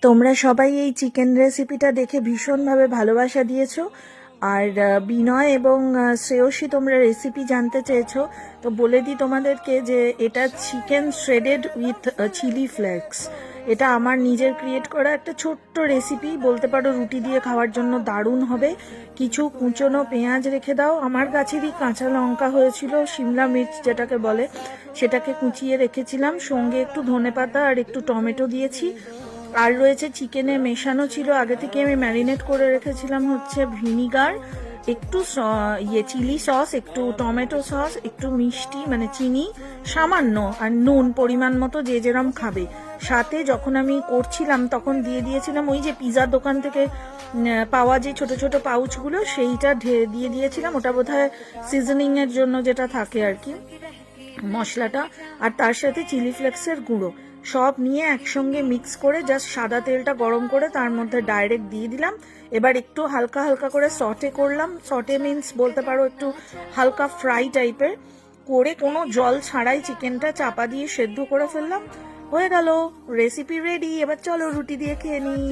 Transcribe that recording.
তোমরা সবাই এই চিকেন রেসিপিটা দেখে ভীষণভাবে ভালোবাসা দিয়েছো। আর বিনয় এবং শ্রেয়সী তোমরা রেসিপি জানতে চেয়েছো, তো বলে দিই তোমাদেরকে যে এটা chicken shredded with chili flakes. এটা আমার নিজের ক্রিয়েট করা একটা ছোট্ট রেসিপি, বলতে পারো রুটি দিয়ে খাওয়ার জন্য দারুণ হবে। কিছু কুচনো পেঁয়াজ রেখে দাও, আমার গাছেরই কাঁচা লঙ্কা হয়েছিল, সিমলা মির্চ যেটাকে বলে, সেটাকে কুচিয়ে রেখেছিলাম, সঙ্গে একটু ধনেপাতা আর একটু টমেটো দিয়েছি। আর রয়েছে চিকেনে মেশানো ছিল আগে থেকে, আমি ম্যারিনেট করে রেখেছিলাম হচ্ছে ভিনিগার, একটু চিলি সস, একটু টমেটো সস, একটু মিষ্টি মানে চিনি সামান্য, আর নুন পরিমাণ মতো যে যেরম খাবে। সাথে যখন আমি করছিলাম তখন দিয়ে দিয়েছিলাম ওই যে পিৎজার দোকান থেকে পাওয়া যে ছোট ছোট পাউচগুলো, সেইটা দিয়ে দিয়েছিলাম। ওটা বোধহয় সিজনিং এর জন্য যেটা থাকে আর কি, মশলাটা। আর তার সাথে চিলি ফ্লেক্সের গুঁড়ো সব নিয়ে একসঙ্গে মিক্স করে জাস্ট সাদা তেলটা গরম করে তার মধ্যে ডাইরেক্ট দিয়ে দিলাম। এবার একটু হালকা হালকা করে সটে করলাম, সটে মিন্স বলতে পারো একটু হালকা ফ্রাই টাইপের করে, কোনো জল ছাড়াই চিকেনটা চাপা দিয়ে সেদ্ধ করে ফেললাম। হয়ে গেল, রেসিপি রেডি। এবার চলো রুটি দিয়ে খেয়ে নিই।